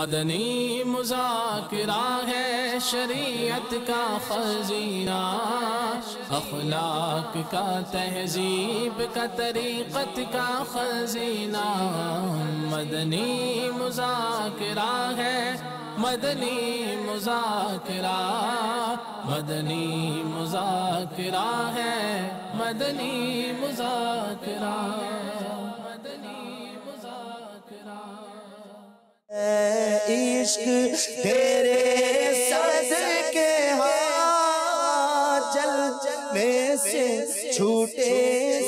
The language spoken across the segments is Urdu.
مدنی مذاکرہ ہے شریعت کا خزینہ، اخلاق کا تہذیب کا طریقت کا خزینہ، مدنی مذاکرہ ہے، مدنی مذاکرہ، مدنی مذاکرہ ہے، مدنی مذاکرہ، مدنی مذاکرہ۔ عشق تیرے صدقے ہاں جلنے سے چھوٹے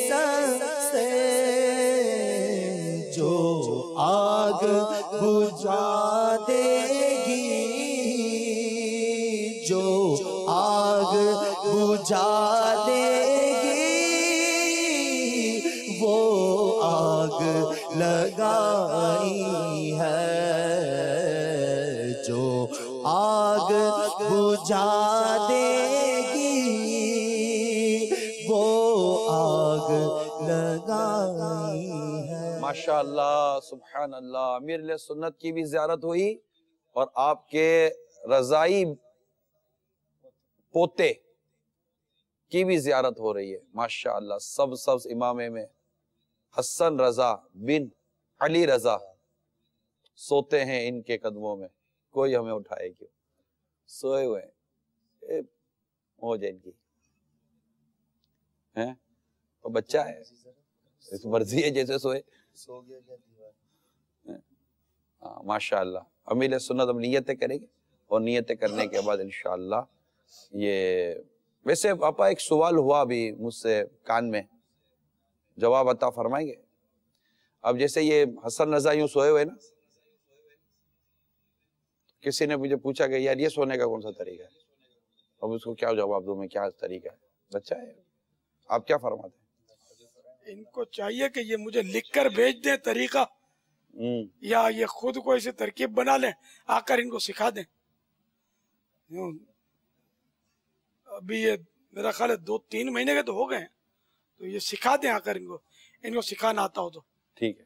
سے جو آگ بجھا دے گی، جو آگ بجھا دے گی وہ آگ لگائی ہے، جو آگ بجھا دے گی وہ آگ لگائی ہے۔ ماشاءاللہ، سبحان اللہ۔ امیر علیہ سنت کی بھی زیارت ہوئی اور آپ کے رضائی پوتے کی بھی زیارت ہو رہی ہے، ماشاءاللہ۔ سب امامے میں حسن رضا بن علی رضا سوتے ہیں ان کے قدموں میں، کوئی ہمیں اٹھائے کیوں، سوئے ہوئے ہیں، ہو جائے ان کی اور بچہ ہے، اس مرضی ہے جیسے سوئے، ماشاءاللہ۔ امیر سنت ہم نیتیں کریں گے اور نیتیں کرنے کے بعد انشاءاللہ یہ ویسے پاپا ایک سوال ہوا ابھی مجھ سے کان میں، جواب عطا فرمائیں گے؟ اب جیسے یہ حسن رضا یوں سوئے ہوئے نا، کسی نے مجھے پوچھا کہ یار یہ سونے کا کون سا طریقہ ہے، اب اس کو کیا جواب دوں میں، کیا طریقہ ہے، بچہ ہے، آپ کیا فرماتے ہیں؟ ان کو چاہیے کہ یہ مجھے لکھ کر بھیج دیں طریقہ، یا یہ خود کو اسے ترکیب بنا لیں، آ کر ان کو سکھا دیں۔ ابھی یہ میرا خیال ہے 2-3 مہینے کے تو ہو گئے ہیں، تو یہ سکھا دیں آ کر ان کو سکھانا آتا ہو تو۔ ٹھیک ہے،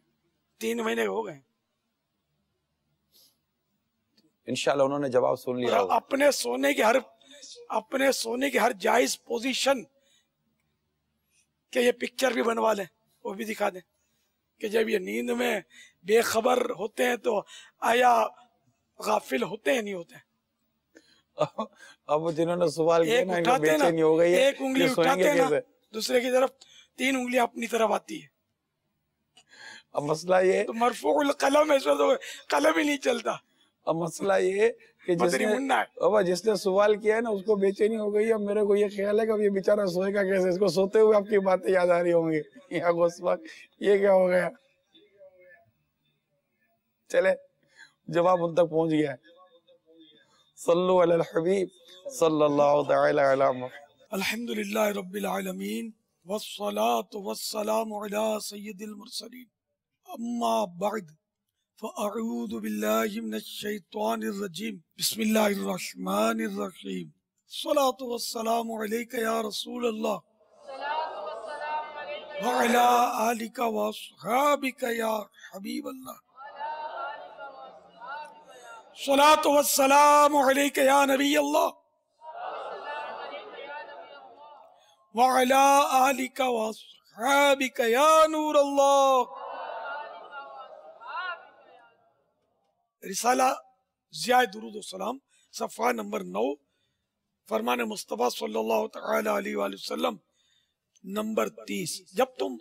3 مہینے ہو گئے ہیں۔ انشاءاللہ انہوں نے جواب سن لیا ہوگا۔ اپنے سونے کی ہر جائز پوزیشن کہ یہ پکچر بھی بنوا لیں، وہ بھی دکھا دیں کہ جب یہ نیند میں بے خبر ہوتے ہیں تو آیا غافل ہوتے ہیں نہیں ہوتے ہیں۔ اب جنہوں نے سوال کیا نا، ان کو بے چینی ہو گئی ہے، ایک انگلی اٹھاتے ہیں نا، دوسرے کی طرف 3 انگلیاں اپنی طرف آتی ہے۔ اب مسئلہ یہ تو مرفوع القلم ہے، قلم ہی نہیں چلتا۔ اب مسئلہ یہ کہ جس نے سوال کیا ہے نا اس کو بے چینی ہو گئی ہے۔ اب میرے کو یہ خیال ہے کہ اب یہ بیچارہ سوئے گا کیسے، اس کو سوتے ہوئے آپ کی باتیں یاد آ رہی ہوں گی، یہ کیا ہو گیا۔ چلے جواب ان تک پہنچ گیا ہے۔ صلو علی الحبیب صلی اللہ تعالی علی محمد۔ الحمدللہ رب العالمین والصلاة والسلام علی سید المرسلین، اما بعد فاعوذ باللہ من الشیطان الرجیم، بسم اللہ الرحمن الرحیم، الصلاة والسلام علیک یا رسول اللہ وعلی آلک واصحابک یا حبیب اللہ، الصلاة والسلام علیک یا نبی اللہ وعلی آلک واصحابک یا نور اللہ۔ رسالہ ضیاء درود و سلام، صفحہ نمبر 9، فرمان مصطفیٰ صلی اللہ تعالی علیہ وآلہ وسلم نمبر 30۔ جب تم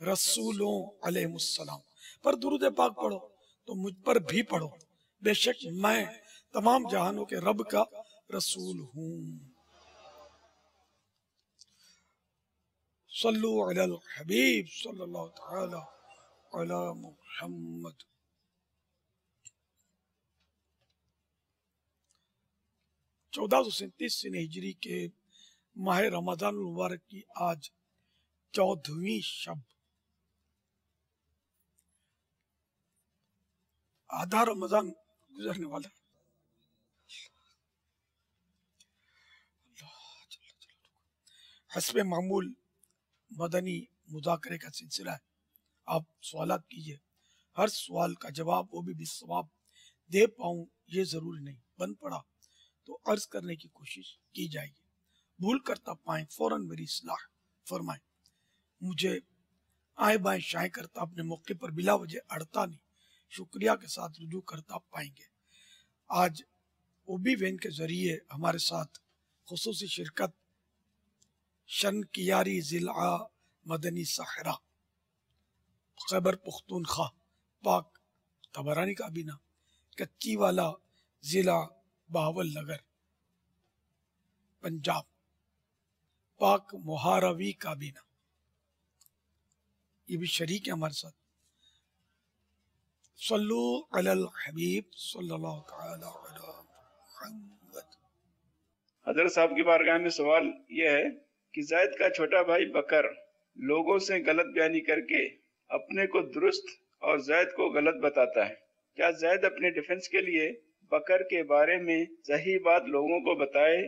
رسولوں علیہ السلام پر درود پاک پڑھو تو مجھ پر بھی پڑھو، بے شک میں تمام جہانوں کے رب کا رسول ہوں۔ صلو علی الحبیب صلی اللہ تعالی علی محمد۔ 1437 ہجری کے ماہ رمضان المبارک کی آج 14ویں شب، آدھا رمضان گزرنے والا ہے۔ حسب معمول مدنی مذاکرے کا سلسلہ ہے، آپ سوالات کیجئے، ہر سوال کا جواب وہ بھی بالثواب دے پاؤں یہ ضروری نہیں، بن پڑا تو عرض کرنے کی کوشش کی جائے گی، بھول کرتا پائیں فوراً میری اصلاح فرمائیں، مجھے آئیں بائیں شائیں کرتا اپنے موقع پر بلا وجہ اڑتا نہیں، شکریہ کے ساتھ رجوع کرتا پائیں گے۔ آج اوبی وین کے ذریعے ہمارے ساتھ خصوصی شرکت شن کیاری ضلع مدنی صحرا خیبر پختونخوا پاک طبرانی کابینہ کچی والا ضلع بہاول نگر پنجاب پاک مہاروی کابینہ یہ بھی شریک ہے ہمارے ساتھ۔ صلو علی الحبیب صلی اللہ تعالی علی محمد۔ حضرت صاحب کی بارگاہ میں سوال یہ ہے کہ زید کا چھوٹا بھائی بکر لوگوں سے غلط بیانی کر کے اپنے کو درست اور زید کو غلط بتاتا ہے، کیا زید اپنے ڈیفنس کے لیے بکر کے بارے میں صحیح بات لوگوں کو بتائے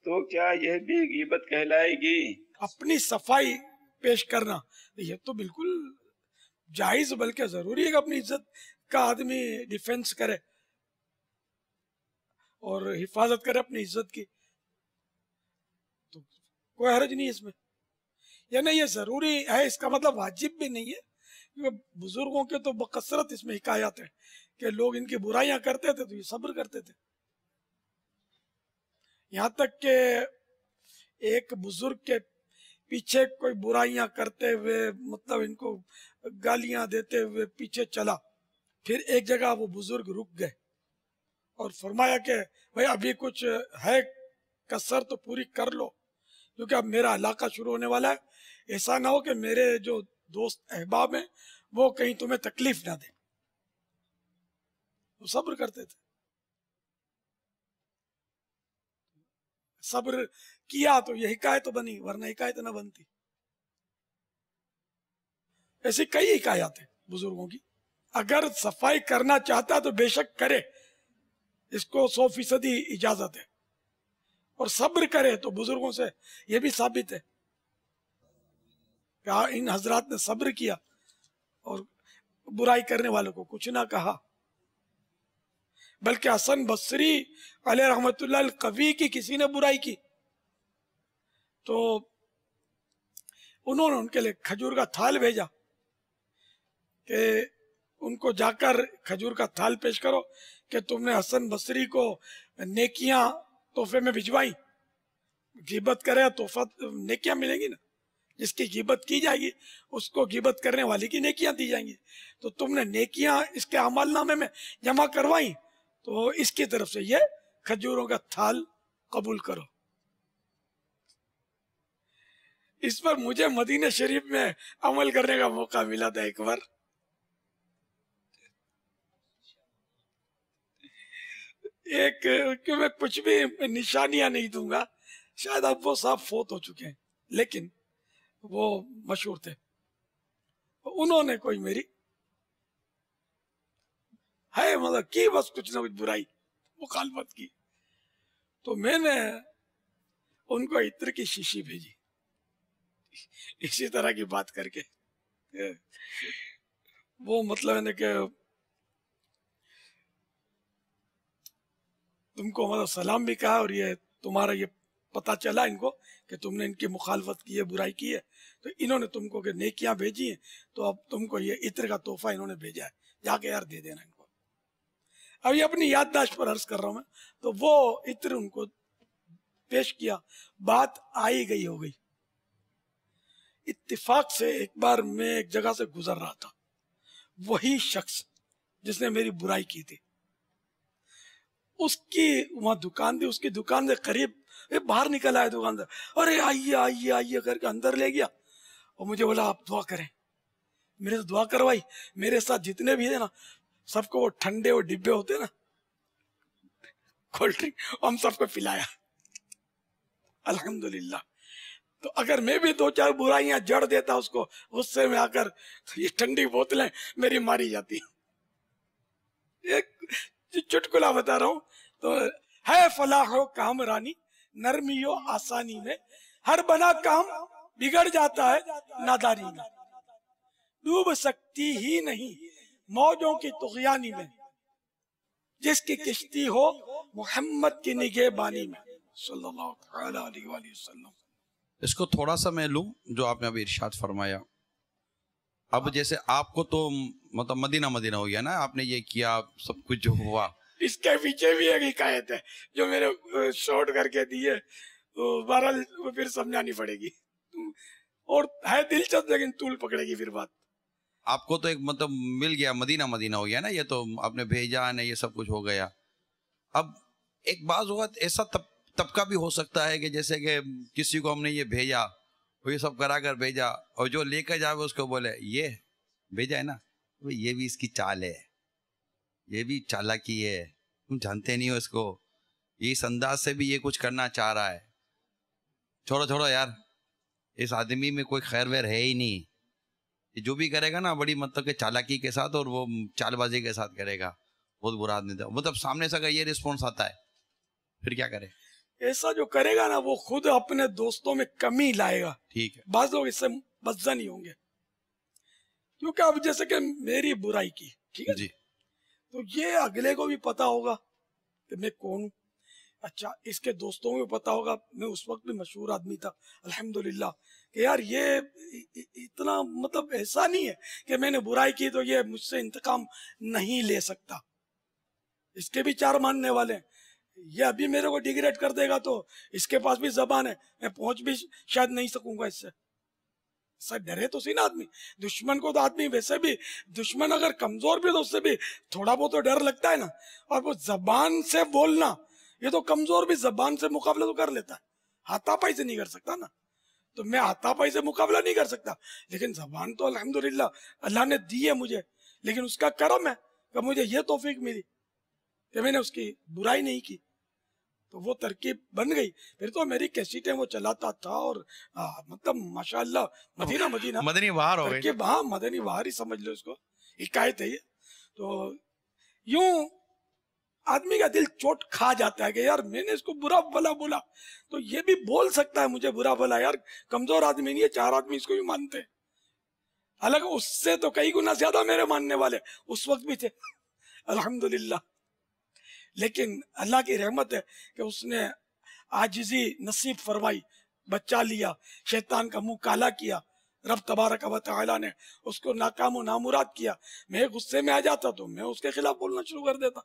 تو کیا یہ بھی غیبت کہلائے گی؟ اپنی صفائی پیش کرنا یہ تو بالکل جائز بلکہ ضروری ہے کہ اپنی عزت کا آدمی ڈیفنس کرے اور حفاظت کرے اپنی عزت کی، تو کوئی حرج نہیں اس میں، یعنی یہ ضروری ہے، اس کا مطلب واجب بھی نہیں ہے، کیونکہ بزرگوں کے تو بکثرت اس میں حکایات ہیں کہ لوگ ان کی برائیاں کرتے تھے تو یہ صبر کرتے تھے، یہاں تک کہ ایک بزرگ کے پیچھے کوئی برائیاں کرتے ہوئے مطلب ان کو گالیاں دیتے ہوئے پیچھے چلا، پھر ایک جگہ وہ بزرگ رک گئے اور فرمایا کہ بھائی ابھی کچھ ہے کسر تو پوری کر لو کیونکہ اب میرا علاقہ شروع ہونے والا ہے، ایسا نہ ہو کہ میرے جو دوست احباب ہیں وہ کہیں تمہیں تکلیف نہ دیں، وہ صبر کرتے تھے، صبر کیا تو یہ حکایت بنی ورنہ حکایت نہ بنتی۔ ایسی کئی حکایات ہیں بزرگوں کی، اگر صفائی کرنا چاہتا تو بے شک کرے، اس کو 100% اجازت ہے، اور صبر کرے تو بزرگوں سے یہ بھی ثابت ہے کہ ان حضرات نے صبر کیا اور برائی کرنے والوں کو کچھ نہ کہا، بلکہ حسن بصری علیہ رحمت اللہ القوی کی کسی نے برائی کی تو انہوں نے ان کے لیے کھجور کا تھال بھیجا کہ ان کو جا کر کھجور کا تھال پیش کرو کہ تم نے حسن بصری کو نیکیاں تحفے میں بھجوائی، غیبت کرے تحفہ نیکیاں ملیں گی نا، جس کی غیبت کی جائے گی اس کو غیبت کرنے والی کی نیکیاں دی جائیں گی، تو تم نے نیکیاں اس کے اعمال نامے میں جمع کروائی تو اس کی طرف سے یہ کھجوروں کا تھال قبول کرو۔ اس پر مجھے مدینہ شریف میں عمل کرنے کا موقع ملا تھا ایک بار، کہ میں کچھ بھی نشانیاں نہیں دوں گا، شاید اب وہ صاحب فوت ہو چکے ہیں لیکن وہ مشہور تھے، انہوں نے کوئی میری ہے مطلب کی بس کچھ نہ کچھ برائی مخالفت کی، تو میں نے ان کو عطر کی شیشی بھیجی اسی طرح کی بات کر کے، وہ مطلب ہے نا کہ تم کو مطلب سلام بھی کہا اور یہ تمہارا یہ پتا چلا ان کو کہ تم نے ان کی مخالفت کی ہے، برائی کی ہے، تو انہوں نے تم کو کہ نیکیاں بھیجی ہیں تو اب تم کو یہ عطر کا تحفہ انہوں نے بھیجا ہے، جا کے یار دے دینا ان کو۔ اب یہ اپنی یادداشت پر عرض کر رہا ہوں میں، تو وہ عطر ان کو پیش کیا، بات آئی گئی ہو گئی، اتفاق سے ایک بار میں ایک جگہ سے گزر رہا تھا، وہی شخص جس نے میری برائی کی تھی، اس کی وہاں دکان تھی، اس کی دکان سے قریب باہر نکل آیا دکان سے، ارے آئیے آئیے آئیے کر کے اندر لے گیا اور مجھے بولا آپ دعا کریں، میرے سے دعا کروائی، میرے ساتھ جتنے بھی ہیں نا سب کو وہ ٹھنڈے وہ ڈبے ہوتے نا کولڈ ڈرنک ہم سب کو پلایا الحمدللہ۔ تو اگر میں بھی دو چار برائیاں جڑ دیتا اس کو غصے میں آ کر تو یہ ٹھنڈی بوتلیں میری ماری جاتی۔ ایک چٹکلا بتا رہا ہوں، تو ہے فلاح و کام رانی نرمی و آسانی میں، ہر بنا کام بگڑ جاتا ہے ناداری میں، ڈوب سکتی ہی نہیں موجوں کی طغیانی میں، جس کی کشتی ہو محمد کی نگہبانی میں صلی اللہ تعالی علیہ وآلہ وسلم۔ اس کو تھوڑا سا میں لوں جو آپ نے ابھی ارشاد فرمایا. اب جیسے آپ کو تو مطلب مدینہ مدینہ ہو گیا نا، آپ نے یہ کیا سب کچھ جو ہوا. اس کے پیچھے بھی ایک حکایت ہے جو میں نے شارٹ کر کے دی ہے، بہرحال پھر سمجھانی پڑے گی، اور ہے دلچسپ لیکن طول پکڑے گی پھر بات. آپ کو تو ایک مطلب مل گیا، مدینہ مدینہ ہو گیا نا، یہ تو آپ نے بھیجا نا، یہ سب کچھ ہو گیا. اب ایک بعض اوقات ایسا طبقہ بھی ہو سکتا ہے کہ جیسے کہ کسی کو ہم نے یہ بھیجا، وہ یہ سب کرا کر بھیجا، اور جو لے کر جائے اس کو بولے یہ بھیجا ہے نا، یہ بھی اس کی چال ہے، یہ بھی چالاکی ہے، تم جانتے نہیں ہو اس کو، یہ اس انداز سے بھی یہ کچھ کرنا چاہ رہا ہے. چھوڑو یار، اس آدمی میں کوئی خیر ویر ہے ہی نہیں، یہ جو بھی کرے گا نا بڑی مطلب کہ چالاکی کے ساتھ اور وہ چال بازی کے ساتھ کرے گا، بہت برا آدمی تھا. مطلب سامنے سے اگر یہ رسپونس آتا ہے پھر کیا کرے؟ ایسا جو کرے گا نا وہ خود اپنے دوستوں میں کمی لائے گا. ٹھیک ہے. بعض لوگ اس سے مزہ نہیں ہوں گے، کیونکہ اب جیسے کہ میری برائی کی، ٹھیک ہے جی. تو یہ اگلے کو بھی پتا ہوگا کہ میں کون ہوں. اچھا اس کے دوستوں کو بھی پتا ہوگا، میں اس وقت بھی مشہور آدمی تھا الحمدللہ، کہ یار یہ اتنا مطلب ایسا نہیں ہے کہ میں نے برائی کی تو یہ مجھ سے انتقام نہیں لے سکتا. اس کے بھی 4 ماننے والے ہیں، یہ ابھی میرے کو ڈیگریڈ کر دے گا تو اس کے پاس بھی زبان ہے، میں پہنچ بھی شاید نہیں سکوں گا اس سے. سر ڈرے تو سی نا آدمی، دشمن کو تو آدمی ویسے بھی، دشمن اگر کمزور بھی تو اس سے بھی تھوڑا بہت تو ڈر لگتا ہے نا. اور وہ زبان سے بولنا، یہ تو کمزور بھی زبان سے مقابلہ تو کر لیتا ہے، ہاتھا پائی سے نہیں کر سکتا نا. تو میں ہاتھا پائی سے مقابلہ نہیں کر سکتا، لیکن زبان تو الحمدللہ اللہ نے دی ہے مجھے، لیکن اس کا کرم ہے کہ مجھے یہ توفیق ملی کہ میں نے اس کی برائی نہیں کی. تو وہ ترکیب بن گئی. پھر تو میری کیسٹیں وہ چلاتا تھا، اور مطلب ماشاءاللہ مدینہ مدنی باہر ہو گئی. ہاں مدنی باہر ہی سمجھ لو اس کو، حکایت ہے یہ. تو یوں آدمی کا دل چوٹ کھا جاتا ہے کہ یار میں نے اس کو برا بھلا بولا، تو یہ بھی بول سکتا ہے مجھے برا بھلا، یار کمزور آدمی نہیں ہے، 4 آدمی اس کو بھی مانتے، حالانکہ اس سے تو کئی گنا زیادہ میرے ماننے والے اس وقت بھی تھے الحمدللہ. لیکن اللہ کی رحمت ہے کہ اس نے عاجزی نصیب فرمائی، بچا لیا، شیطان کا منہ کالا کیا، رب تبارک و تعالی نے اس کو ناکام و نامراد کیا. میں غصے میں آ جاتا تو میں اس کے خلاف بولنا شروع کر دیتا.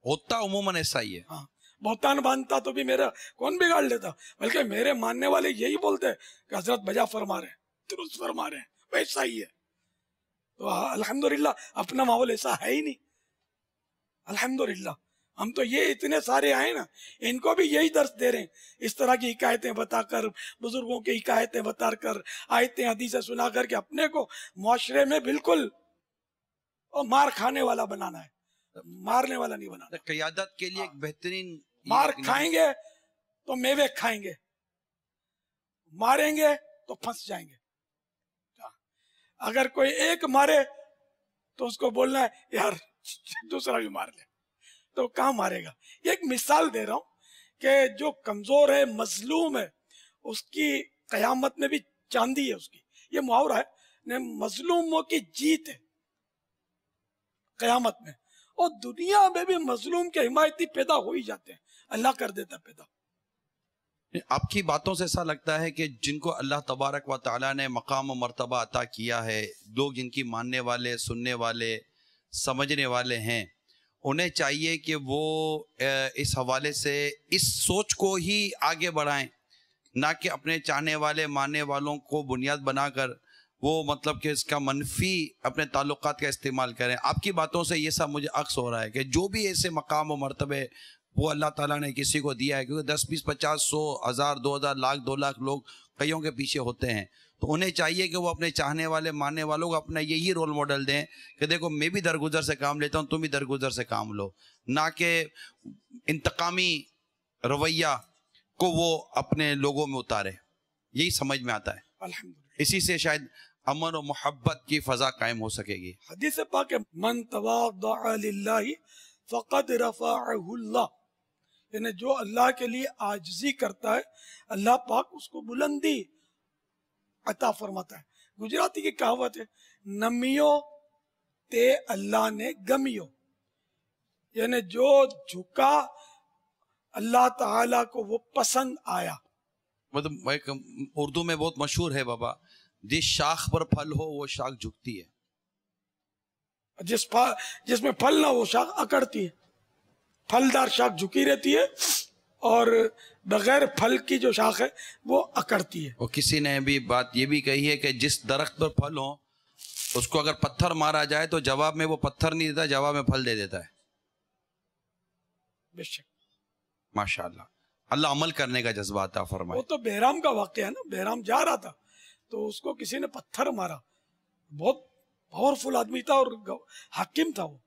ہوتا عموماً ایسا ہی ہے. ہاں بہتان باندھتا تو بھی میرا کون بگاڑ لیتا، بلکہ میرے ماننے والے یہی بولتے کہ حضرت بجا فرما رہے ہیں، درست فرما رہے ہیں، ویسا ہی ہے. تو الحمدللہ اپنا ماحول ایسا ہے ہی نہیں الحمدللہ. ہم تو یہ اتنے سارے آئے نا، ان کو بھی یہی درس دے رہے ہیں، اس طرح کی حکایتیں بتا کر، بزرگوں کی حکایتیں بتا کر، آیتیں حدیثیں سنا کر کہ اپنے کو معاشرے میں بالکل مار کھانے والا بنانا ہے، مارنے والا نہیں بنانا. قیادت کے لیے ایک بہترین، مار کھائیں گے تو میوے کھائیں گے، ماریں گے تو پھنس جائیں گے. اگر کوئی ایک مارے تو اس کو بولنا ہے یار دوسرا بھی مار لے، تو کہاں مارے گا. یہ ایک مثال دے رہا ہوں کہ جو کمزور ہے، مظلوم ہے، اس کی قیامت میں بھی چاندی ہے اس کی. یہ محاورہ ہے، مظلوموں کی جیت ہے قیامت میں، اور دنیا میں بھی مظلوم کے حمایتی پیدا ہو ہی جاتے ہیں، اللہ کر دیتا پیدا. آپ کی باتوں سے ایسا لگتا ہے کہ جن کو اللہ تبارک و تعالیٰ نے مقام و مرتبہ عطا کیا ہے، لوگ جن کی ماننے والے، سننے والے، سمجھنے والے ہیں، انہیں چاہیے کہ وہ اس حوالے سے اس سوچ کو ہی آگے بڑھائیں، نہ کہ اپنے چاہنے والے، ماننے والوں کو بنیاد بنا کر وہ مطلب کہ اس کا منفی اپنے تعلقات کا استعمال کریں. آپ کی باتوں سے یہ سب مجھے عکس ہو رہا ہے کہ جو بھی ایسے مقام و مرتبے وہ اللہ تعالیٰ نے کسی کو دیا ہے، کیونکہ 10 20 50 100 1000 2000 لاکھ 2 لاکھ لوگ کئیوں کے پیچھے ہوتے ہیں، تو انہیں چاہیے کہ وہ اپنے چاہنے والے، ماننے والوں کو اپنا یہی رول ماڈل دیں کہ دیکھو میں بھی درگزر سے کام لیتا ہوں، تم بھی درگزر سے کام لو، نہ کہ انتقامی رویہ کو وہ اپنے لوگوں میں اتارے. یہی سمجھ میں آتا ہے. الحمدللہ اسی سے شاید امن و محبت کی فضا قائم ہو سکے گی. حدیث پاک ہے، من تواضع للہ فقد رفعہ اللہ، یعنی جو اللہ کے لیے عاجزی کرتا ہے اللہ پاک اس کو بلندی عطا فرماتا ہے. گجراتی کی کہاوت ہے، نمیو تے اللہ نے گمیو، یعنی جو جھکا اللہ تعالیٰ کو وہ پسند آیا. مطلب ایک اردو میں بہت مشہور ہے بابا، جس شاخ پر پھل ہو وہ شاخ جھکتی ہے. جس میں پھل نہ وہ شاخ اکڑتی ہے. پھلدار شاخ جھکی رہتی ہے اور بغیر پھل کی جو شاخ ہے وہ اکڑتی ہے. اور کسی نے بھی بات یہ بھی کہی ہے کہ جس درخت پر پھل ہو اس کو اگر پتھر مارا جائے تو جواب میں وہ پتھر نہیں دیتا، جواب میں پھل دے دیتا ہے. بے شک. ماشاءاللہ، اللہ عمل کرنے کا جذبہ عطا فرمائے. وہ تو بہرام کا واقعہ ہے نا. بہرام جا رہا تھا تو اس کو کسی نے پتھر مارا. بہت پاورفل آدمی تھا اور حاکم تھا وہ.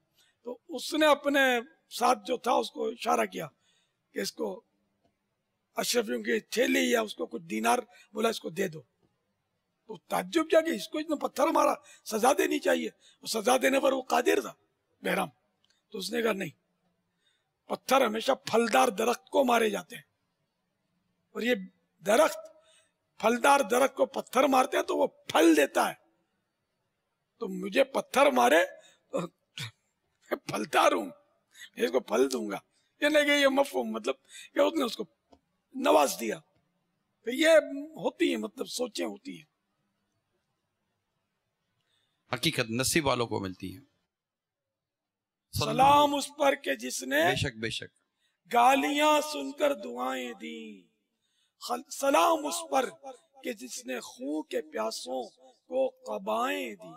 تو اس نے اپنے ساتھ جو تھا اس کو اشارہ کیا کہ اس کو اشرفیوں کی تھیلی یا اس کو کچھ دینار بولا اس کو دے دو. تو تعجب کیا کہ اس کو اتنا پتھر مارا، سزا دینی چاہیے. وہ سزا دینے پر وہ قادر تھا بہرام. تو اس نے کہا نہیں، پتھر ہمیشہ پھلدار درخت کو مارے جاتے ہیں، اور یہ درخت پھلدار درخت کو پتھر مارتے ہیں تو وہ پھل دیتا ہے. تو مجھے پتھر مارے تو پھلدار ہوں، اس کو پھل دوں گا. یعنی کہ یہ مفہوم، مطلب کہ اس نے اس کو نواز دیا. تو یہ ہوتی ہے، مطلب سوچیں ہوتی ہیں. حقیقت نصیب والوں کو ملتی ہے. سلام اس پر کہ جس نے بے شک بے شک گالیاں سن کر دعائیں دی. سلام اس پر کہ جس نے خون کے پیاسوں کو قبائیں دی.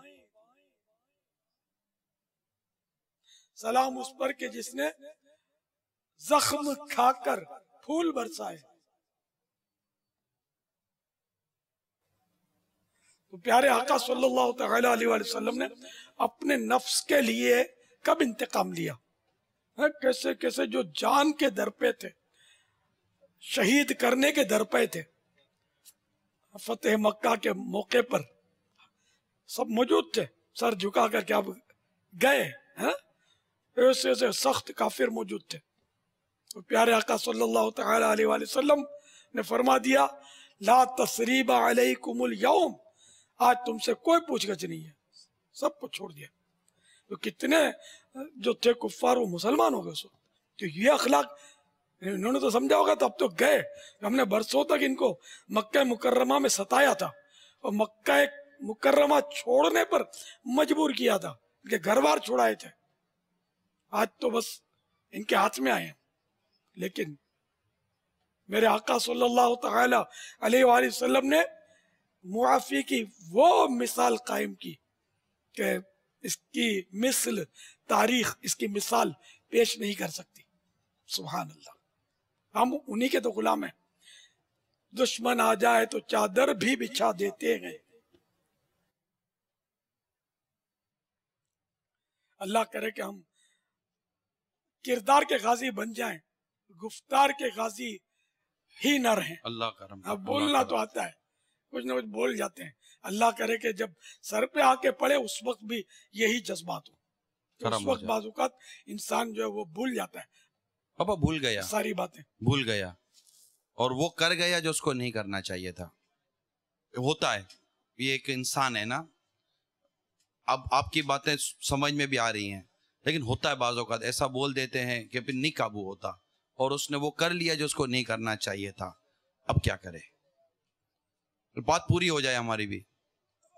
سلام اس پر کہ جس نے زخم کھا کر پھول برسائے. تو پیارے آقا صلی اللہ تعالی علیہ وآلہ وسلم نے اپنے نفس کے لیے کب انتقام لیا؟ کیسے کیسے جو جان کے در پہ تھے، شہید کرنے کے در پہ تھے. فتح مکہ کے موقع پر سب موجود تھے، سر جھکا کر کیا گئے. ایسے ایسے سخت کافر موجود تھے. تو پیارے آقا صلی اللہ تعالی علیہ وآلہ وسلم نے فرما دیا لا تثریب علیکم اليوم، آج تم سے کوئی پوچھ گچھ نہیں ہے، سب کو چھوڑ دیا. تو کتنے جو تھے کفار وہ مسلمان ہو گئے اس وقت. تو یہ اخلاق انہوں نے تو سمجھا ہوگا. تو اب تو گئے، ہم نے برسوں تک ان کو مکہ مکرمہ میں ستایا تھا اور مکہ مکرمہ چھوڑنے پر مجبور کیا تھا کہ گھر بار چھوڑائے تھے. آج تو بس ان کے ہاتھ میں آئے ہیں. لیکن میرے آقا صلی اللہ تعالی علیہ وآلہ وسلم نے معافی کی وہ مثال قائم کی کہ اس کی مثل تاریخ اس کی مثال پیش نہیں کر سکتی. سبحان اللہ. ہم انہی کے تو غلام ہیں. دشمن آ جائے تو چادر بھی بچھا دیتے ہیں. اللہ کرے کہ ہم کردار کے غازی بن جائیں، گفتار کے غازی ہی نہ رہیں. اللہ کرم. اب بولنا تو آتا ہے، کچھ نہ کچھ بول جاتے ہیں. اللہ کرے کہ جب سر پہ آ کے پڑے اس وقت بھی یہی جذبات ہو. اس وقت بعض اوقات انسان جو ہے وہ بھول جاتا ہے. پاپا بھول گیا، ساری باتیں بھول گیا اور وہ کر گیا جو اس کو نہیں کرنا چاہیے تھا. ہوتا ہے، یہ ایک انسان ہے نا. اب آپ کی باتیں سمجھ میں بھی آ رہی ہیں، لیکن ہوتا ہے بعض اوقات ایسا بول دیتے ہیں کہ پھر نہیں قابو ہوتا اور اس نے وہ کر لیا جو اس کو نہیں کرنا چاہیے تھا. اب کیا کرے؟ بات پوری ہو جائے ہماری بھی.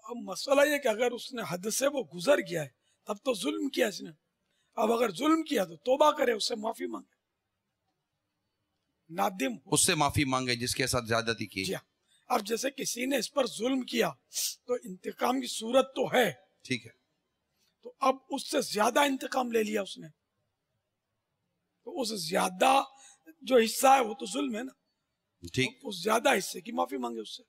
اب مسئلہ یہ کہ اگر اس نے حد سے وہ گزر گیا ہے تب تو ظلم کیا اس نے. اب اگر ظلم کیا تو توبہ کرے، اس سے معافی مانگے، نادم ہو. اس سے معافی مانگے جس کے ساتھ زیادتی کی. جی. اب جیسے کسی نے اس پر ظلم کیا تو انتقام کی صورت تو ہے، ٹھیک ہے، تو اب اس سے زیادہ انتقام لے لیا اس نے، تو اس زیادہ جو حصہ ہے وہ تو ظلم ہے نا. ٹھیک. اس زیادہ حصے کی معافی مانگے اس سے،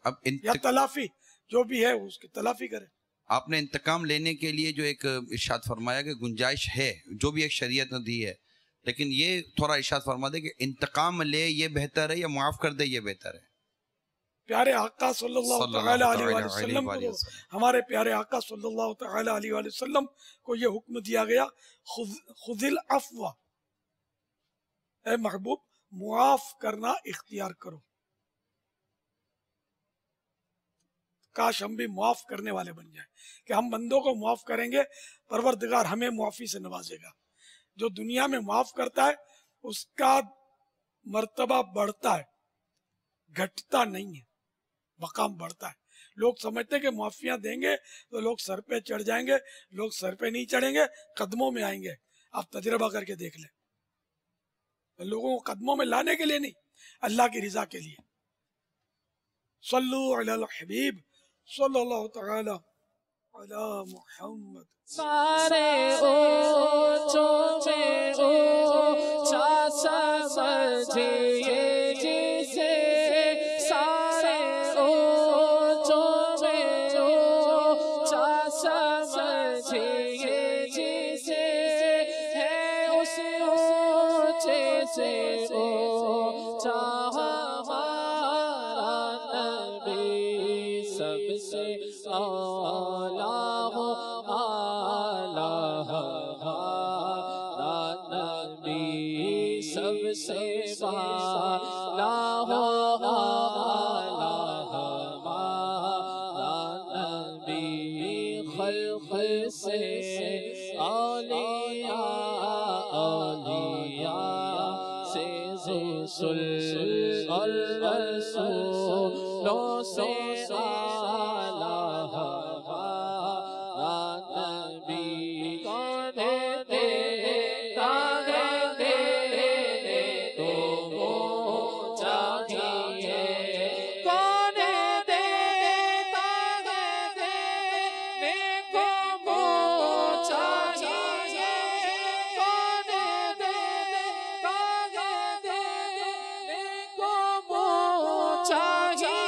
اب یا تلافی جو بھی ہے اس کی تلافی کرے. آپ نے انتقام لینے کے لیے جو ایک ارشاد فرمایا کہ گنجائش ہے، جو بھی ایک شریعت نے دی ہے، لیکن یہ تھوڑا ارشاد فرما دے کہ انتقام لے یہ بہتر ہے یا معاف کر دے یہ بہتر ہے. پیارے آقا صلی اللہ تعالی علیہ وآلہ وسلم کو، ہمارے پیارے آقا صلی اللہ تعالی علیہ وآلہ وسلم کو یہ حکم دیا گیا خذ العفو، اے محبوب معاف کرنا اختیار کرو. کاش ہم بھی معاف کرنے والے بن جائیں کہ ہم بندوں کو معاف کریں گے، پروردگار ہمیں معافی سے نوازے گا. جو دنیا میں معاف کرتا ہے اس کا مرتبہ بڑھتا ہے، گھٹتا نہیں ہے، مقام بڑھتا ہے۔ لوگ سمجھتے ہیں کہ معافیاں دیں گے تو لوگ سر پہ چڑھ جائیں گے، لوگ سر پہ نہیں چڑھیں گے، قدموں میں آئیں گے۔ آپ تجربہ کر کے دیکھ لیں، لوگوں کو قدموں میں لانے کے لیے نہیں، اللہ کی رضا کے لیے۔ صلو علی الحبیب صلی اللہ تعالی علی محمد۔ سارے اونچوں میں اونچا سمجھیے جسے، سارے اونچوں میں اونچا سمجھیے جسے، ہے اس اونچے سے اونچا ہمارا نبی، سب سے اعلیٰ ہو سب سے بالا ہو ہمارا نبی، خلق سے اولیاء، اولیاء سے رسول اور رسولوں سے اعلیٰ ہمارا نبی۔ کون دیتا ہے دینے کو وہ چاہیے، کون دیتا ہے دینے کو وہ چاہیے، کون دیتا ہے دینے کو وہ چاہیے،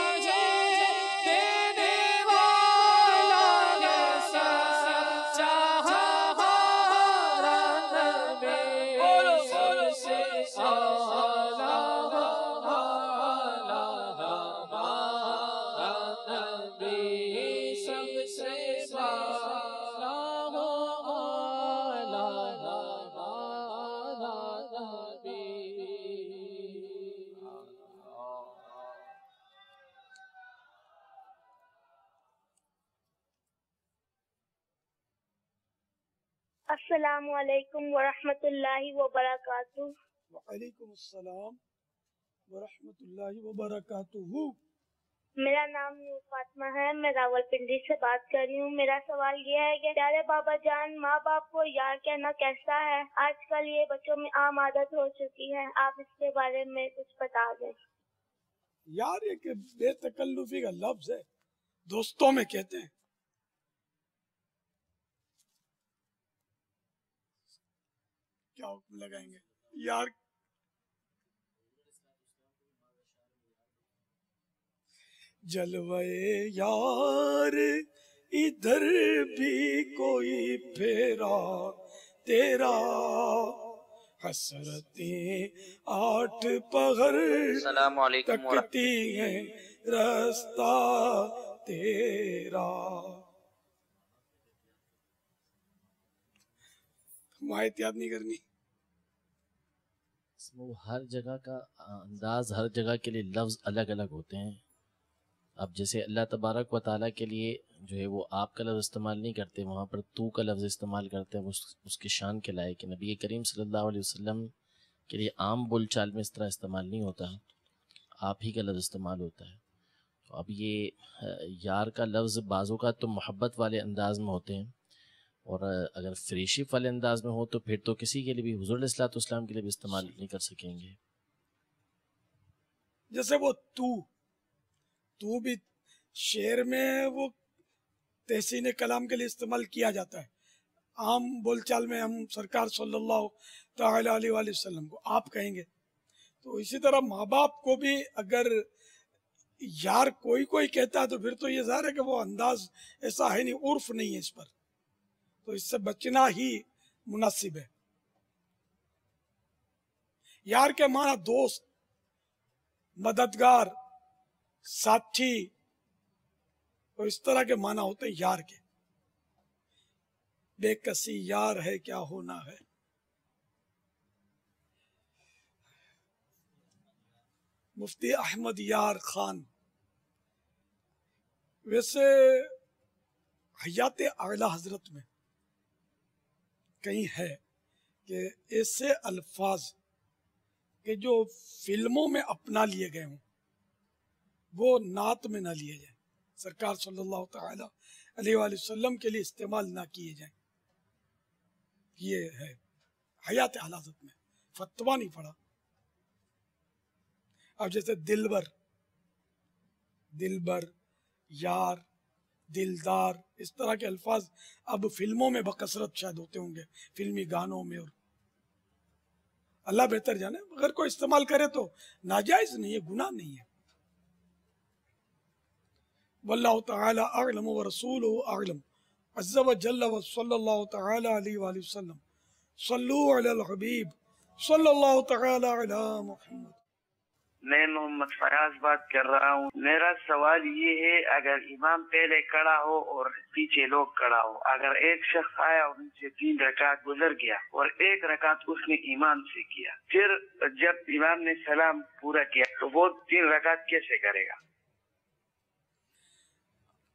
دینے والا ہے سچا ہمارا نبی، سب سے اعلیٰ ہمارا نبی، سب سے اعلیٰ ہمارا نبی۔ السلام علیکم ورحمۃ اللہ وبرکاتہ۔ وعلیکم السلام ورحمۃ اللہ وبرکاتہ۔ میرا نام نور فاطمہ ہے، میں راولپنڈی سے بات کر رہی ہوں۔ میرا سوال یہ ہے کہ پیارے بابا جان، ماں باپ کو یار کہنا کیسا ہے؟ آج کل یہ بچوں میں عام عادت ہو چکی ہے، آپ اس کے بارے میں کچھ بتا دیں۔ یار یہ کہ بے تکلفی کا لفظ ہے، دوستوں میں کہتے ہیں۔ کیا حکم لگائیں گے یار؟ جلوے یار ادھر بھی کوئی پھیرا تیرا، حسرتیں آٹھ پہر السلام علیکم تکتی ہیں رستہ تیرا۔ آیت یاد نہیں کرنی؟ وہ ہر جگہ کا انداز، ہر جگہ کے لیے لفظ الگ الگ ہوتے ہیں۔ اب جیسے اللہ تبارک و تعالیٰ کے لیے جو ہے وہ آپ کا لفظ استعمال نہیں کرتے، وہاں پر تو کا لفظ استعمال کرتے ہیں، وہ اس کے شان کے لائق ہے۔ نبی کریم صلی اللہ علیہ وسلم کے لیے عام بول چال میں اس طرح استعمال نہیں ہوتا، آپ ہی کا لفظ استعمال ہوتا ہے۔ تو اب یہ یار کا لفظ بعض اوقات تو محبت والے انداز میں ہوتے ہیں، اور اگر فریشپ والے انداز میں ہو تو پھر تو کسی کے لیے بھی، حضور علیہ الصلوۃ والسلام کے لیے بھی استعمال نہیں کر سکیں گے۔ جیسے وہ تو بھی شعر میں وہ تحسین کلام کے لیے استعمال کیا جاتا ہے، عام بول چال میں ہم سرکار صلی اللہ تعالی علیہ وآلہ وسلم کو آپ کہیں گے۔ تو اسی طرح ماں باپ کو بھی اگر یار کوئی کہتا ہے تو پھر تو یہ ظاہر ہے کہ وہ انداز ایسا ہے نہیں، عرف نہیں ہے اس پر، تو اس سے بچنا ہی مناسب ہے۔ یار کے معنی دوست، مددگار، ساتھی، اور اس طرح کے معنی ہوتے ہیں یار کے۔ بے کسی یار ہے کیا ہونا ہے، مفتی احمد یار خان۔ ویسے حیات اعلی حضرت میں کہیں ہے کہ ایسے الفاظ کہ جو فلموں میں اپنا لیے گئے ہوں وہ نعت میں نہ لیے جائیں، سرکار صلی اللہ تعالی علیہ وآلہ وسلم کے لیے استعمال نہ کیے جائیں. یہ ہے حیات اعلی حضرت میں فتویٰ نہیں پڑا. اب جیسے دلبر، دلبر، یار، دلدار، اس طرح کے الفاظ اب فلموں میں بکثرت شاید ہوتے ہوں گے، فلمی گانوں میں، اور اللہ بہتر جانے. اگر کوئی استعمال کرے تو ناجائز نہیں ہے، گناہ نہیں ہے. واللہ تعالی اعلم ورسولہ اعلم عز وجل وصلی اللہ تعالی علیہ وآلہ وسلم. صلو علی الحبیب صلی اللہ تعالی علی محمد. میں محمد فیاض بات کر رہا ہوں. میرا سوال یہ ہے، اگر امام پہلے کھڑا ہو اور پیچھے لوگ کھڑا ہو، اگر ایک شخص آیا اور ان سے 3 رکعت گزر گیا اور 1 رکعت اس نے امام سے کیا، پھر جب امام نے سلام پورا کیا تو وہ 3 رکعت کیسے کرے گا؟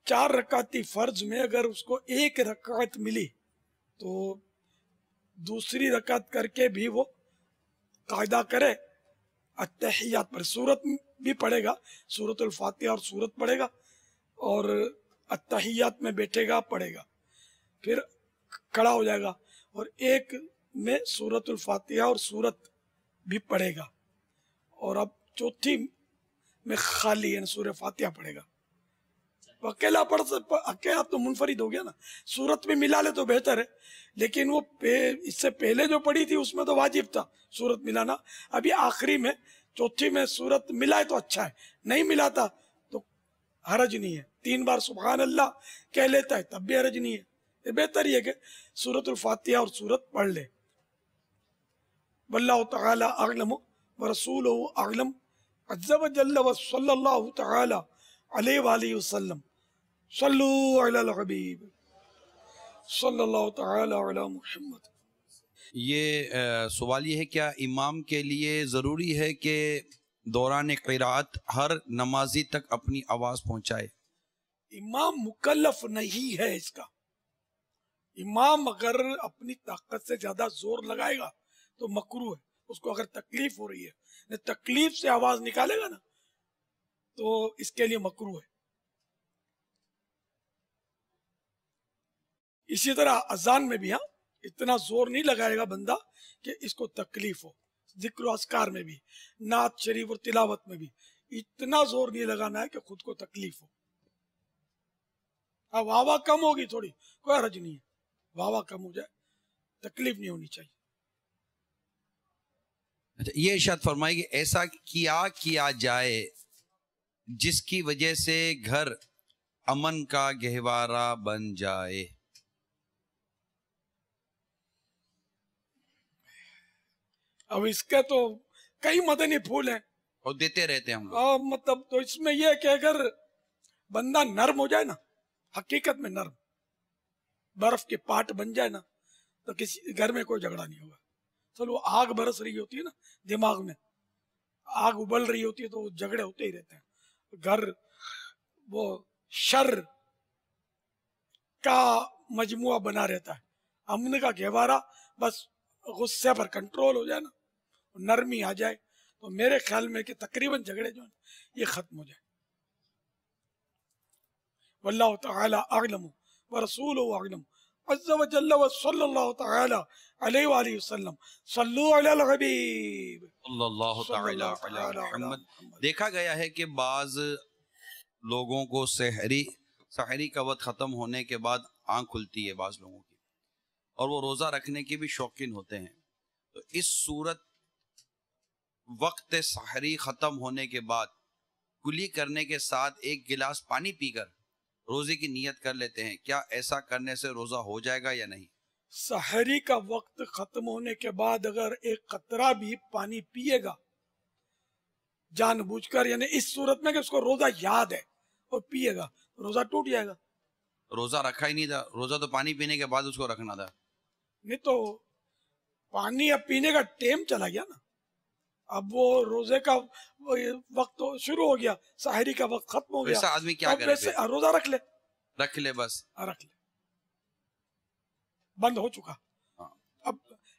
4 رکعتی فرض میں اگر اس کو 1 رکعت ملی تو دوسری رکعت کر کے بھی وہ قاعدہ کرے، التحیات پر سورت بھی پڑھے گا، سورت الفاتحہ اور سورت پڑھے گا، اور التحیات میں بیٹھے گا، پڑھے گا، پھر کھڑا ہو جائے گا اور ایک میں سورت الفاتحہ اور سورت بھی پڑھے گا، اور اب چوتھی میں خالی یعنی سورہ فاتحہ پڑھے گا. اکیلا اکیلا تو منفرد ہو گیا نا. سورت میں ملا لے تو بہتر ہے، لیکن وہ اس سے پہلے جو پڑھی تھی اس میں تو واجب تھا سورت ملانا. ابھی آخری میں چوتھی میں سورت ملائے تو اچھا ہے، نہیں ملاتا تو حرج نہیں ہے. 3 بار سبحان اللہ کہہ لیتا ہے تب بھی حرج نہیں ہے. یہ بہتر یہ کہ سورت الفاتحہ اور سورت پڑھ لے. واللہ تعالی اعلم ورسولہ اعلم عز وجل وصلی اللہ تعالی علیہ وآلہ وسلم. صلو علی الحبیب صلی اللہ تعالی علی محمد. یہ سوال یہ ہے، کیا امام کے لیے ضروری ہے کہ دوران قرات ہر نمازی تک اپنی آواز پہنچائے؟ امام مکلف نہیں ہے اس کا. امام اگر اپنی طاقت سے زیادہ زور لگائے گا تو مکروہ ہے. اس کو اگر تکلیف ہو رہی ہے، تکلیف سے آواز نکالے گا نا تو اس کے لیے مکروہ ہے. اسی طرح اذان میں بھی اتنا زور نہیں لگائے گا بندہ کہ اس کو تکلیف ہو. ذکر و اذکار میں بھی، نعت شریف اور تلاوت میں بھی اتنا زور نہیں لگانا ہے کہ خود کو تکلیف ہو. واہ واہ کم ہوگی تھوڑی، کوئی حرج نہیں ہے، واہ واہ کم ہو جائے، تکلیف نہیں ہونی چاہیے. یہ ارشاد فرمائے کہ ایسا کیا جائے جس کی وجہ سے گھر امن کا گہوارہ بن جائے. اب اس کے تو کئی مدنی پھول ہیں اور دیتے رہتے ہیں ہم لوگ. مطلب تو اس میں یہ کہ اگر بندہ نرم ہو جائے نا، حقیقت میں نرم، برف کے پاٹ بن جائے نا، تو کسی گھر میں کوئی جھگڑا نہیں ہوگا. چلو آگ برس رہی ہوتی ہے نا دماغ میں، آگ ابل رہی ہوتی ہے تو جھگڑے ہوتے ہی رہتے ہیں. گھر وہ شر کا مجموعہ بنا رہتا ہے. امن کا گہوارہ بس غصے پر کنٹرول ہو جائے نا، نرمی آ جائے تو میرے خیال میں کہ تقریباً جھگڑے جو ہیں یہ ختم ہو جائے. واللہ تعالی اعلم ورسولہ اعلم عز وجل وصلی اللہ تعالی علیہ وآلہ وسلم. صلو علی الحبیب صلی اللہ تعالی علی محمد. دیکھا گیا ہے کہ بعض لوگوں کو سحری کا وقت ختم ہونے کے بعد آنکھ کھلتی ہے بعض لوگوں کی، اور وہ روزہ رکھنے کے بھی شوقین ہوتے ہیں. تو اس صورت وقت سحری ختم ہونے کے بعد کلی کرنے کے ساتھ 1 گلاس پانی پی کر روزے کی نیت کر لیتے ہیں، کیا ایسا کرنے سے روزہ ہو جائے گا یا نہیں؟ سحری کا وقت ختم ہونے کے بعد اگر 1 قطرہ بھی پانی پیے گا جان بوجھ کر، یعنی اس صورت میں کہ اس کو روزہ یاد ہے اور پیے گا، روزہ ٹوٹ جائے گا. روزہ رکھا ہی نہیں تھا، روزہ تو پانی پینے کے بعد اس کو رکھنا تھا. نہیں تو پانی اب پینے کا ٹائم چلا گیا نا، اب وہ روزے کا وقت شروع ہو گیا، سحری کا وقت ختم ہو گیا. ویسا آدمی کیا کرے؟ روزہ رکھ لے، رکھ لے بس، رکھ لے، بند ہو چکا. اب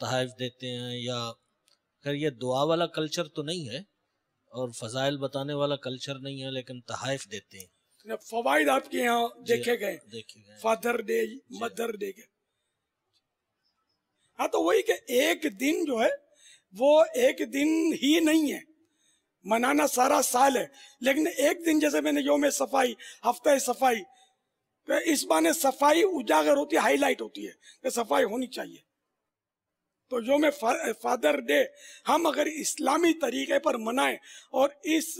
تحائف دیتے ہیں، یا خیر یہ دعا والا کلچر تو نہیں ہے اور فضائل بتانے والا کلچر نہیں ہے، لیکن تحائف دیتے ہیں۔ فوائد آپ کے یہاں دیکھے گئے، دیکھے گئے فادر ڈے، مدر ڈے کے، ہاں تو وہی کہ ایک دن جو ہے وہ ایک دن ہی نہیں ہے، منانا سارا سال ہے، لیکن ایک دن جیسے میں نے یوم صفائی، ہفتہ صفائی، کہ اس بہانے صفائی اجاگر ہوتی ہے، ہائی لائٹ ہوتی ہے کہ صفائی ہونی چاہیے۔ تو یوم فادر ڈے ہم اگر اسلامی طریقے پر منائیں اور اس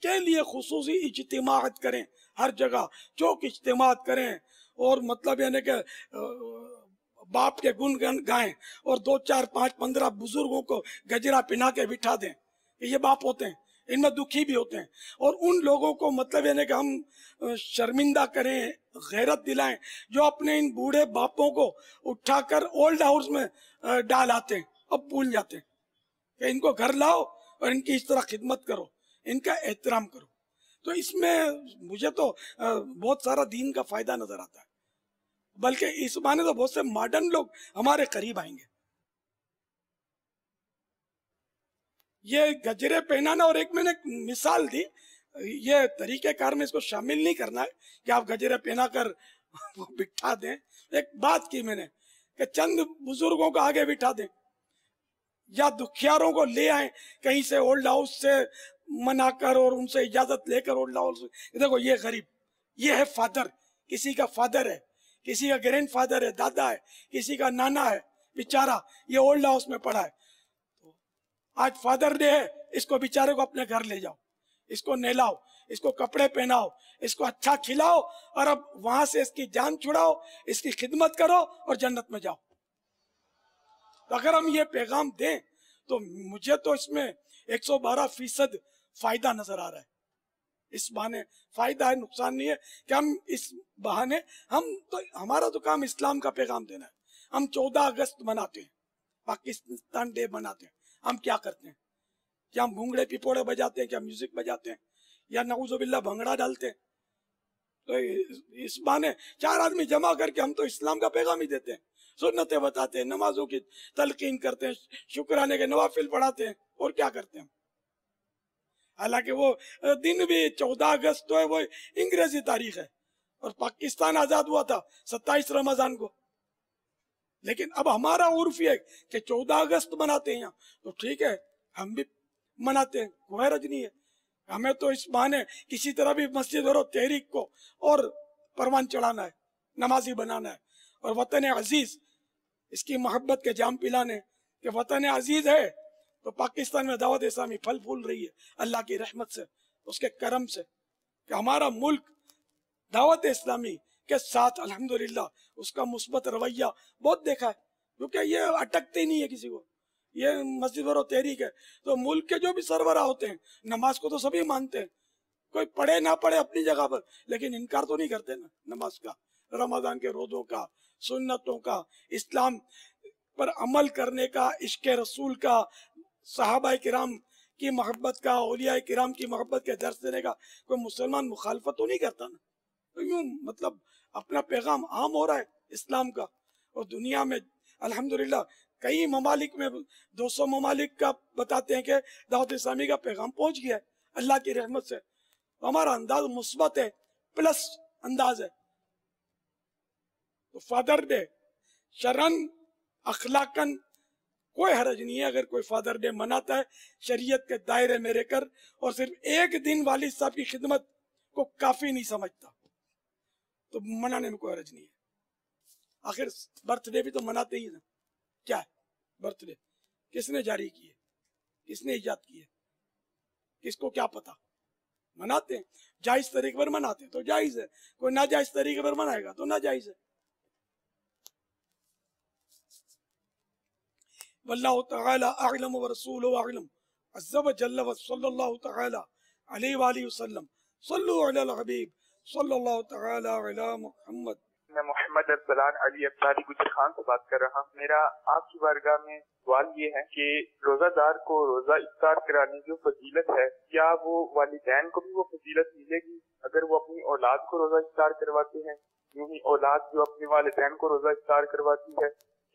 کے لیے خصوصی اجتماعات کریں، ہر جگہ چوک اجتماعات کریں، اور مطلب یعنی کہ باپ کے گن گائیں، اور 2 4 5 15 بزرگوں کو گجرا پہنا کے بٹھا دیں کہ یہ باپ ہوتے ہیں، ان میں دکھی بھی ہوتے ہیں، اور ان لوگوں کو مطلب یعنی کہ ہم شرمندہ کریں، غیرت دلائیں، جو اپنے ان بوڑھے باپوں کو اٹھا کر اولڈ ہاؤس میں ڈال آتے ہیں، اب بھول جاتے ہیں کہ ان کو گھر لاؤ اور ان کی اس طرح خدمت کرو، ان کا احترام کرو۔ تو اس میں مجھے تو بہت سارا دین کا فائدہ نظر آتا ہے، بلکہ اس معنی تو بہت سے ماڈرن لوگ ہمارے قریب آئیں گے۔ یہ گجرے پہنانا، اور ایک میں نے مثال دی، یہ طریقہ کار میں اس کو شامل نہیں کرنا ہے کہ آپ گجرے پہنا کر بٹھا دیں۔ ایک بات کی میں نے کہ چند بزرگوں کو آگے بٹھا دیں، یا دکھیاروں کو لے آئیں کہیں سے اولڈ ہاؤس سے منا کر، اور ان سے اجازت لے کر اولڈ ہاؤس، دیکھو یہ غریب، یہ ہے فادر، کسی کا فادر ہے، کسی کا گرینڈ فادر ہے، دادا ہے، کسی کا نانا ہے، بیچارہ یہ اولڈ ہاؤس میں پڑا ہے۔ آج فادر ڈے ہے، اس کو بیچارے کو اپنے گھر لے جاؤ، اس کو نہلاؤ، اس کو کپڑے پہناؤ، اس کو اچھا کھلاؤ، اور اب وہاں سے اس کی جان چھڑاؤ، اس کی خدمت کرو اور جنت میں جاؤ۔ تو اگر ہم یہ پیغام دیں تو مجھے تو اس میں 112% فائدہ نظر آ رہا ہے۔ اس بہانے فائدہ ہے، نقصان نہیں ہے کہ ہم اس بہانے، ہمارا تو کام اسلام کا پیغام دینا ہے۔ ہم 14 اگست مناتے ہیں، پاکستان ڈے مناتے ہیں، ہم کیا کرتے ہیں؟ کیا ہم بھونگڑے پپوڑے بجاتے ہیں؟ کیا میوزک بجاتے ہیں؟ یا نعوذ باللہ بھنگڑا ڈالتے ہیں؟ تو اس بہانے 4 آدمی جمع کر کے ہم تو اسلام کا پیغام ہی دیتے ہیں، سنتیں بتاتے ہیں، نمازوں کی تلقین کرتے ہیں، شکرانے کے نوافل پڑھاتے ہیں، اور کیا کرتے ہیں؟ حالانکہ وہ دن بھی 14 اگست تو ہے، وہ انگریزی تاریخ ہے، اور پاکستان آزاد ہوا تھا 27 رمضان کو۔ لیکن اب ہمارا عرف یہ ہے کہ 14 اگست مناتے ہیں، تو ٹھیک ہے ہم بھی مناتے ہیں، کوئی حرج نہیں ہے۔ ہمیں تو اس بہانے کسی طرح بھی مسجد اور تحریک کو اور پروان چڑھانا ہے، نمازی بنانا ہے، اور وطن عزیز، اس کی محبت کے جام پلانے کہ وطن عزیز ہے تو پاکستان میں دعوت اسلامی پھل پھول رہی ہے اللہ کی رحمت سے، اس کے کرم سے، کہ ہمارا ملک دعوت اسلامی کے ساتھ الحمدللہ اس کا مثبت رویہ بہت دیکھا ہے، کیونکہ یہ اٹکتے نہیں ہے کسی کو، یہ مسجد اور تحریک ہے۔ تو ملک کے جو بھی سربراہ ہوتے ہیں، نماز کو تو سبھی مانتے ہیں، کوئی پڑھے نہ پڑھے اپنی جگہ پر، لیکن انکار تو نہیں کرتے نا نماز کا، رمضان کے روزوں کا، سنتوں کا، اسلام پر عمل کرنے کا، عشق رسول کا، صحابہ کرام کی محبت کا، اولیاء کرام کی محبت کے درس دینے کا کوئی مسلمان مخالفت تو نہیں کرتا نا۔ تو یوں مطلب اپنا پیغام عام ہو رہا ہے اسلام کا، اور دنیا میں الحمدللہ کئی ممالک میں 200 ممالک کا بتاتے ہیں کہ دعوت اسلامی کا پیغام پہنچ گیا ہے اللہ کی رحمت سے۔ ہمارا انداز مثبت ہے، پلس انداز ہے۔ تو فادر ڈے شرعن اخلاقن کوئی حرج نہیں ہے اگر کوئی فادر ڈے مناتا ہے شریعت کے دائرے میں رہ کر، اور صرف ایک دن والد صاحب کی خدمت کو کافی نہیں سمجھتا، تو منانے میں کوئی حرج نہیں ہے۔ آخر برتھ ڈے بھی تو مناتے ہی نا، کیا ہے برتھ ڈے؟ کس نے جاری کی ہے؟ کس نے ایجاد کی ہے؟ کس کو کیا پتا؟ مناتے ہیں، جائز طریقے پر مناتے ہیں تو جائز ہے، کوئی ناجائز طریقے پر منائے گا تو ناجائز ہے۔ واللہ تعالی اعلم ورسولہ اعلم، عز وجل وصلی اللہ تعالی علیہ وآلہ وسلم، صلو علی الحبیب صلی اللہ تعالی علی محمد۔ میں محمد ارسلان علی افطاری گجر خان سے بات کر رہا ہوں۔ میرا آپ کی بارگاہ میں سوال یہ ہے کہ روزہ دار کو روزہ افطار کرانے کی جو فضیلت ہے، کیا وہ والدین کو بھی وہ فضیلت ملے گی اگر وہ اپنی اولاد کو روزہ افطار کرواتے ہیں؟ یوں ہی اولاد جو اپنے والدین کو روزہ افطار کرواتی ہے،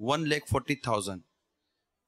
1,40,000,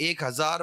1,000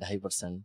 2.5%,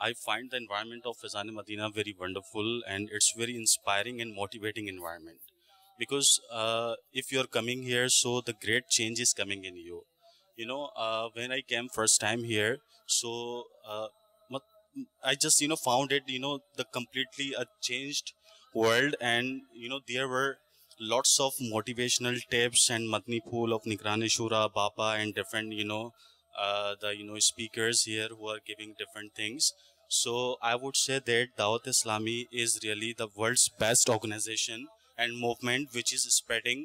I find the environment of Faizan Madina very wonderful, and it's very inspiring and motivating environment, because if you're coming here, so the great change is coming in you. You know, when I came first time here, so I just found it, the completely a changed world, and there were lots of motivational tips and Madni Pool of Nigrani Shura, Baba, and different the speakers here who are giving different things. So I would say that Dawat Islami is really the world's best organization and movement which is spreading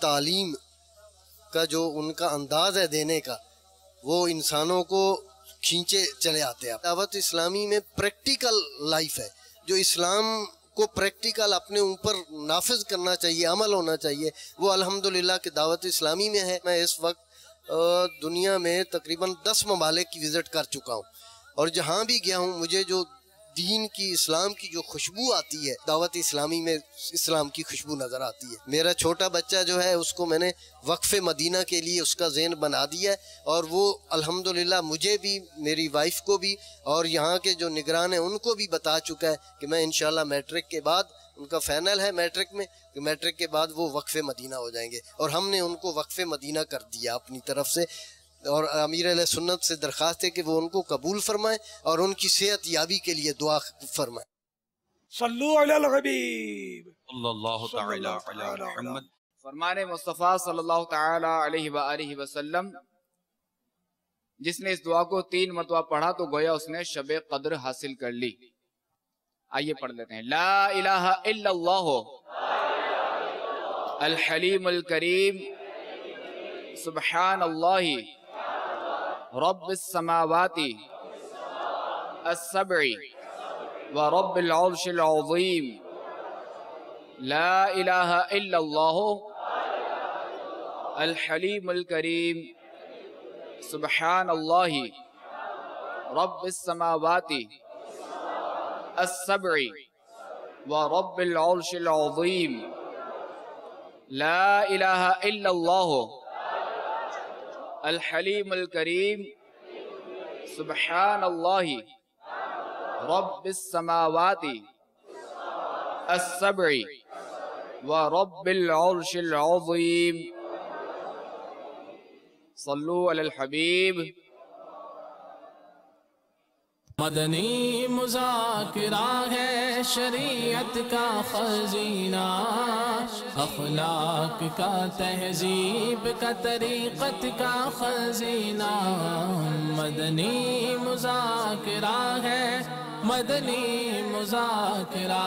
تعلیم کا جو ان کا انداز ہے دینے کا، وہ انسانوں کو کھینچے چلے آتے ہیں. دعوت اسلامی میں پریکٹیکل لائف ہے، جو اسلام کو پریکٹیکل اپنے اوپر نافذ کرنا چاہیے، عمل ہونا چاہیے، وہ الحمدللہ کہ دعوت اسلامی میں ہے. میں اس وقت دنیا میں تقریباً 10 ممالک کی وزٹ کر چکا ہوں، اور جہاں بھی گیا ہوں مجھے جو دین کی، اسلام کی جو خوشبو آتی ہے، دعوت اسلامی میں اسلام کی خوشبو نظر آتی ہے. میرا چھوٹا بچہ جو ہے اس کو میں نے وقف مدینہ کے لیے اس کا ذہن بنا دیا ہے، اور وہ الحمدللہ مجھے بھی، میری وائف کو بھی، اور یہاں کے جو نگران ہیں ان کو بھی بتا چکا ہے کہ میں انشاءاللہ میٹرک کے بعد، ان کا فائنل ہے میٹرک میں، کہ میٹرک کے بعد وہ وقف مدینہ ہو جائیں گے، اور ہم نے ان کو وقف مدینہ کر دیا اپنی طرف سے. اور امیر علیہ سنت سے درخواست ہے کہ وہ ان کو قبول فرمائیں اور ان کی صحت یابی کے لیے دعا فرمائیں. صلو علی الحبیب صلی اللہ تعالی علی محمد. فرمان مصطفیٰ صلی اللہ تعالی علیہ وآلہ وسلم، جس نے اس دعا کو 3 مرتبہ پڑھا تو گویا اس نے شب قدر حاصل کر لی. آئیے پڑھ لیتے ہیں. لا الہ الا اللہ الحلیم الکریم سبحان اللہ رب السماوات السبع ورب العرش العظیم. لا الہ الا اللہ الحلیم الکریم سبحان اللہ رب السماوات السبع ورب العرش العظیم. لا الہ الا اللہ الحلیم الکریم سبحان اللہ رب السماوات السبع ورب العرش العظیم. صلو علی الحبیب. مدنی مذاکرہ ہے شریعت کا خزینہ، اخلاق کا، تہذیب کا، طریقت کا خزینہ. مدنی مذاکرہ ہے، مدنی مذاکرہ،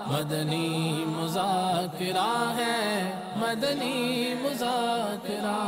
مدنی مذاکرہ ہے، مدنی مذاکرہ.